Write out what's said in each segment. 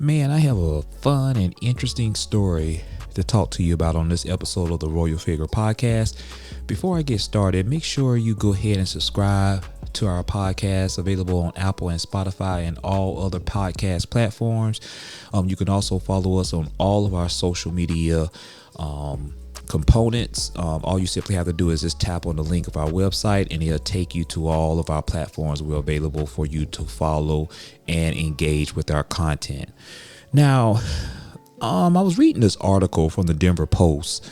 Man, I have a fun and interesting story to talk to you about on this episode of the Royal Figure Podcast. Before I get started, make sure you go ahead and subscribe to our podcast, available on Apple and Spotify and all other podcast platforms. You can also follow us on all of our social media components. All you simply have to do is just tap on the link of our website and it'll take you to all of our platforms. We're available for you to follow and engage with our content. Now, I was reading this article from the Denver Post,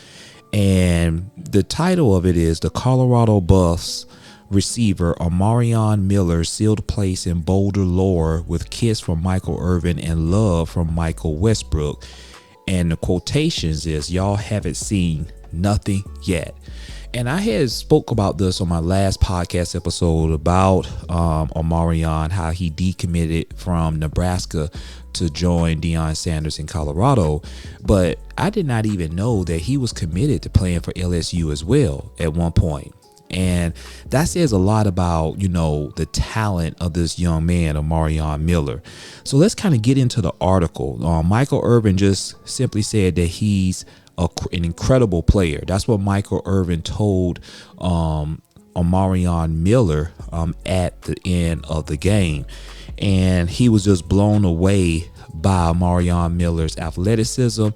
and the title of it is "The Colorado Buffs Receiver Omarion Miller Sealed Place in Boulder Lore with Kiss from Michael Irvin and Love from Michael Westbrook." And the quotations is, "Y'all haven't seen nothing yet." And I had spoke about this on my last podcast episode about Omarion, how he decommitted from Nebraska to join Deion Sanders in Colorado. But I did not even know that he was committed to playing for LSU as well at one point. And that says a lot about, the talent of this young man, Omarion Miller. So let's kind of get into the article. Michael Irvin just simply said that he's an incredible player. That's what Michael Irvin told Omarion Miller at the end of the game. And he was just blown away by Omarion Miller's athleticism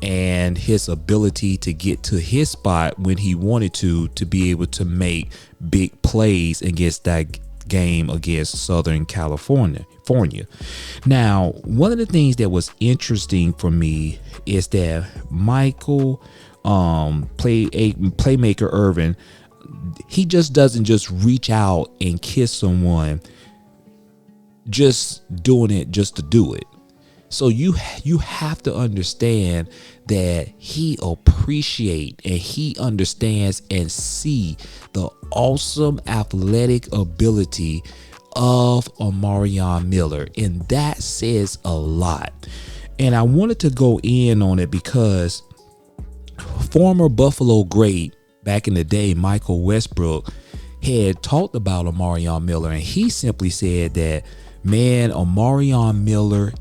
and his ability to get to his spot when he wanted to be able to make big plays against that game against Southern California. Now, one of the things that was interesting for me is that Michael, playmaker Irvin, he just doesn't just reach out and kiss someone just doing it just to do it. So you have to understand that he appreciate and he understands and see the awesome athletic ability of Omarion Miller, and that says a lot. And I wanted to go in on it because former Buffalo great back in the day, Michael Westbrook, had talked about Omarion Miller, and he simply said that, man, Omarion Miller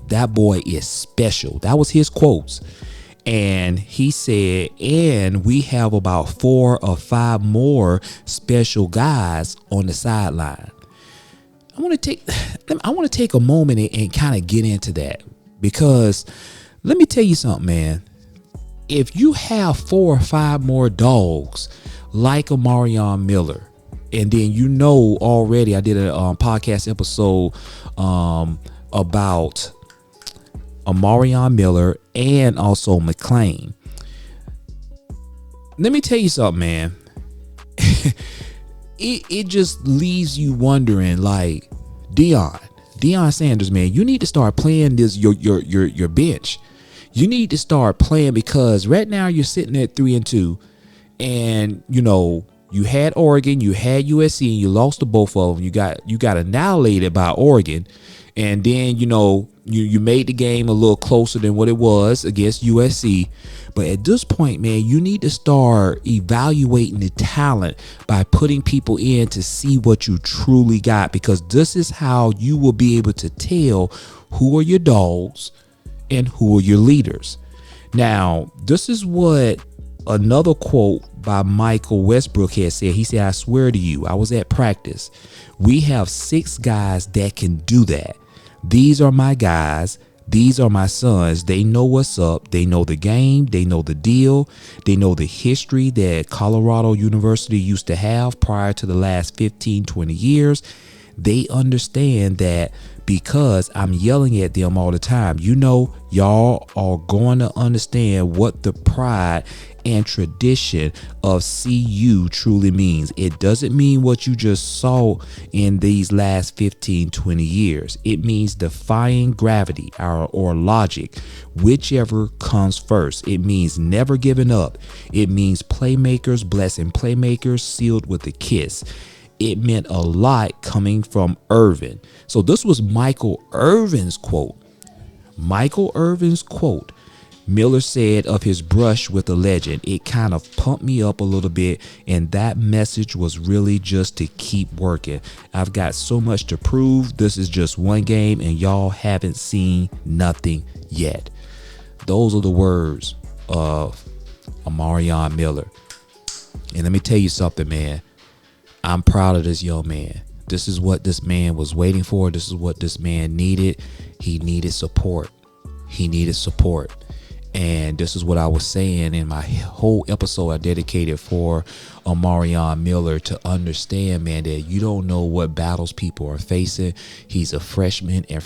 that boy is special. That was his quotes. And he said, and we have about 4 or 5 more special guys on the sideline. I want to take a moment and kind of get into that, because let me tell you something, man. If you have 4 or 5 more dogs like Omarion Miller, and then already I did a podcast episode about Omarion Miller and also McClain. Let me tell you something, man. it just leaves you wondering, like, Deion Sanders, man, you need to start playing your bench. You need to start playing, because right now you're sitting at 3-2, and you had Oregon, you had USC, and you lost to both of them. You got annihilated by Oregon, and then you made the game a little closer than what it was against USC. But at this point, man, you need to start evaluating the talent by putting people in to see what you truly got, because this is how you will be able to tell who are your dogs and who are your leaders. Now, this is what another quote by Michael Westbrook had said. He said, "I swear to you, I was at practice. We have 6 guys that can do that. These are my guys. These are my sons. They know what's up. They know the game. They know the deal. They know the history that Colorado University used to have prior to the last 15, 20 years. They understand that because I'm yelling at them all the time. Y'all are going to understand what the pride and tradition of CU truly means. It doesn't mean what you just saw in these last 15, 20 years. It means defying gravity or logic, whichever comes first. It means never giving up. It means playmakers blessing playmakers, sealed with a kiss." It meant a lot coming from Irvin. So this was Michael Irvin's quote. Michael Irvin's quote. Miller said of his brush with the legend, it kind of pumped me up a little bit, and that message was really just to keep working. I've got so much to prove. This is just one game, and y'all haven't seen nothing yet. Those are the words of Omarion Miller. And let me tell you something, man. I'm proud of this young man. This is what this man was waiting for. This is what this man needed. He needed support. He needed support. And this is what I was saying in my whole episode I dedicated for Omarion Miller, to understand, man, that you don't know what battles people are facing. He's a freshman, and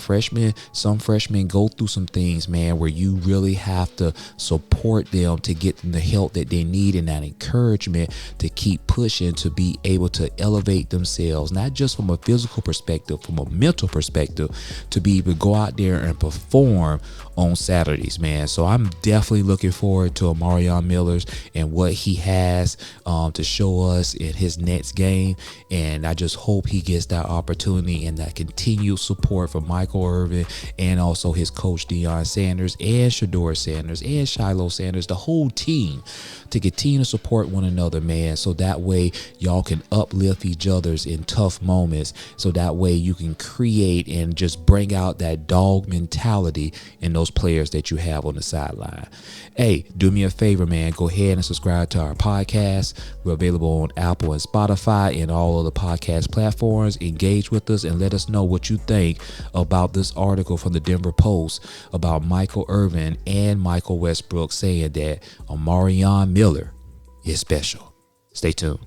some freshmen go through some things, man, where you really have to support them to get them the help that they need and that encouragement to keep pushing, to be able to elevate themselves, not just from a physical perspective, from a mental perspective, to be able to go out there and perform on Saturdays, man. So I'm definitely looking forward to Omarion Miller's and what he has to show us in his next game. And I just hope he gets that opportunity and that continued support from Michael Irvin, and also his coach Deion Sanders and Shedeur Sanders and Shiloh Sanders, the whole team, to continue to support one another, man. So that way y'all can uplift each other's in tough moments. So that way you can create and just bring out that dog mentality in those players that you have on the sideline. Hey, do me a favor, man. Go ahead and subscribe to our podcast. We're available on Apple and Spotify and all other podcast platforms. Engage with us and let us know what you think about this article from the Denver Post about Michael Irvin and Michael Westbrook saying that Omarion Miller is special. Stay tuned.